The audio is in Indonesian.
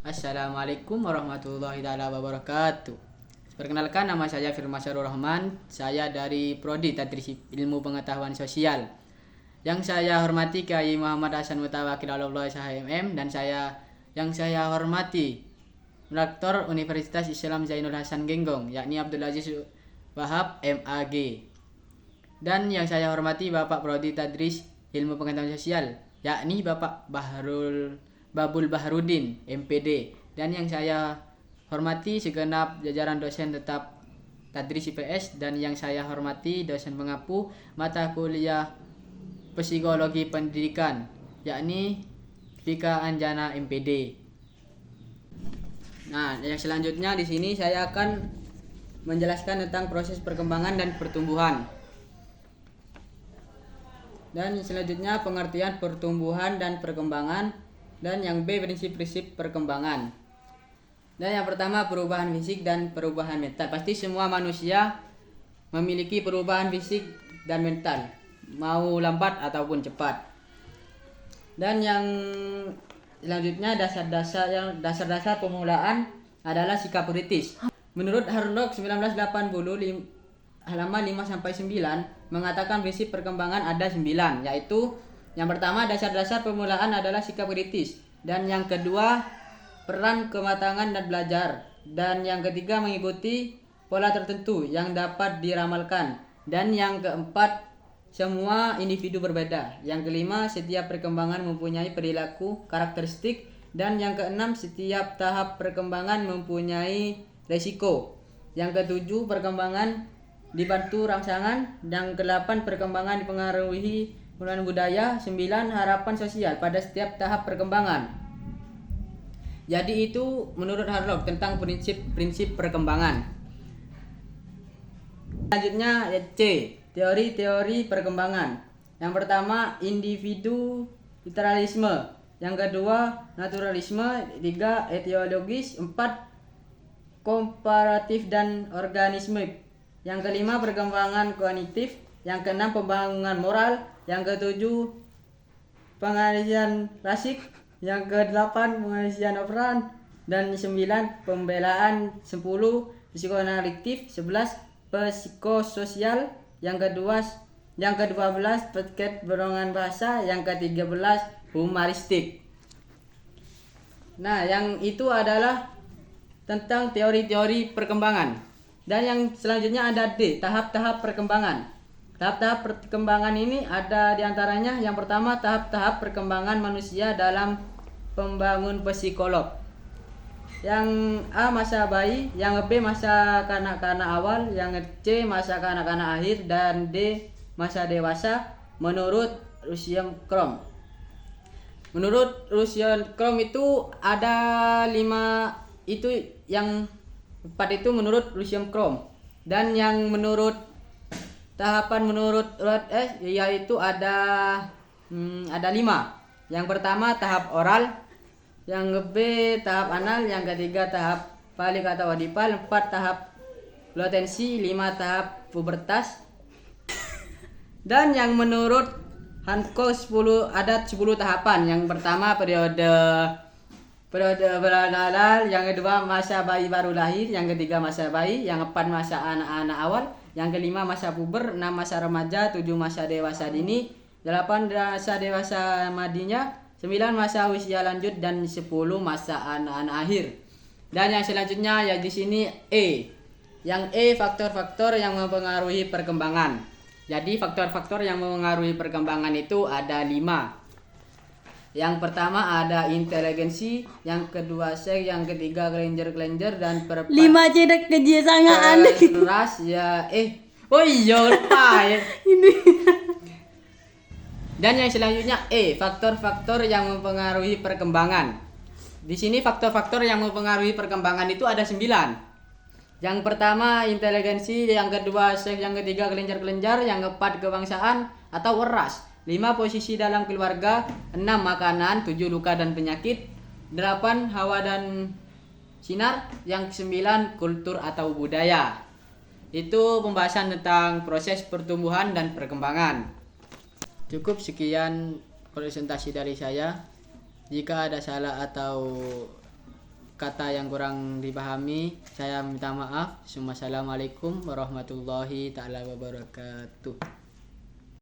Assalamualaikum warahmatullahi wabarakatuh. Perkenalkan, nama saya Firman Syarul Rahman. Saya dari Prodi Tadris Ilmu Pengetahuan Sosial. Yang saya hormati Kiai Muhammad Hasan Mutawakil Allah SHMM, dan yang saya hormati Rektor Universitas Islam Zainul Hasan Genggong, yakni Abdul Aziz Wahab MAG. Dan yang saya hormati Bapak Prodi Tadris Ilmu Pengetahuan Sosial, yakni Bapak Babul Baharudin MPD. Dan yang saya hormati segenap jajaran dosen tetap Tadris IPS, dan yang saya hormati dosen pengampu mata kuliah Psikologi Pendidikan, yakni Vika Anjana MPD. Nah, yang selanjutnya di sini saya akan menjelaskan tentang proses perkembangan dan pertumbuhan. Dan selanjutnya pengertian pertumbuhan dan perkembangan, dan yang B prinsip-prinsip perkembangan. Dan yang pertama perubahan fisik dan perubahan mental. Pasti semua manusia memiliki perubahan fisik dan mental, mau lambat ataupun cepat. Dan yang selanjutnya dasar-dasar pemulaan adalah sikap kritis. Menurut Harlock 1980 halaman 5-9 mengatakan prinsip perkembangan ada 9, yaitu yang pertama dasar-dasar pemulaan adalah sikap kritis, dan yang kedua peran kematangan dan belajar, dan yang ketiga mengikuti pola tertentu yang dapat diramalkan, dan yang keempat semua individu berbeda, yang kelima setiap perkembangan mempunyai perilaku karakteristik, dan yang keenam setiap tahap perkembangan mempunyai resiko, yang ketujuh perkembangan dibantu rangsangan, yang kedelapan perkembangan dipengaruhi perubahan budaya, 9 harapan sosial pada setiap tahap perkembangan. Jadi itu menurut Harlock tentang prinsip perkembangan. Selanjutnya C, teori-teori perkembangan. Yang pertama individualisme, yang kedua naturalisme, 3 etiologis, 4 komparatif dan organismik, yang kelima perkembangan kognitif, yang keenam pembangunan moral, yang ketujuh pengalihan rasik, yang kedelapan pengalihan operan, dan 9 pembelaan, 10 psikoanalitik, 11 psikososial, yang ke-12 terkait dorongan bahasa, yang ke-13 humanistik. Nah, yang itu adalah tentang teori-teori perkembangan. Dan yang selanjutnya ada D, tahap-tahap perkembangan. Tahap-tahap perkembangan ini ada diantaranya yang pertama tahap-tahap perkembangan manusia dalam pembangun psikolog. Yang A masa bayi, yang B masa kanak-kanak awal, yang C masa kanak-kanak akhir, dan D masa dewasa menurut Lucian Crom. Menurut Lucian Crom itu ada 5, itu yang 4 itu menurut Lucian Crom, dan yang menurut tahapan menurut S yaitu ada 5. Yang pertama tahap oral, yang B tahap anal, yang ketiga tahap balik atau wadipal, 4 tahap latensi, 5 tahap pubertas. Dan yang menurut Hancock 10 tahapan. Yang pertama periode beranal, yang kedua masa bayi baru lahir, yang ketiga masa bayi, yang keempat masa anak-anak awal, yang kelima masa puber, 6 masa remaja, 7 masa dewasa dini, 8 masa dewasa madinya, 9 masa usia lanjut, dan 10 masa anak-anak akhir. Dan yang selanjutnya ya di sini E. Yang E faktor-faktor yang mempengaruhi perkembangan. Jadi faktor-faktor yang mempengaruhi perkembangan itu ada 5. Yang pertama ada inteligensi, yang kedua seks, yang ketiga kelenjar, dan 5 cedek keji sangaan. ras ya oh iya lupa ya. Ini. Dan yang selanjutnya E, faktor-faktor yang mempengaruhi perkembangan. Di sini faktor-faktor yang mempengaruhi perkembangan itu ada 9. Yang pertama inteligensi, yang kedua seks, yang ketiga kelenjar, yang keempat kebangsaan atau ras, 5 posisi dalam keluarga, 6 makanan, 7 luka dan penyakit, 8 hawa dan sinar, yang 9 kultur atau budaya. Itu pembahasan tentang proses pertumbuhan dan perkembangan. Cukup sekian presentasi dari saya. Jika ada salah atau kata yang kurang dipahami, saya minta maaf. Assalamualaikum warahmatullahi taala wabarakatuh.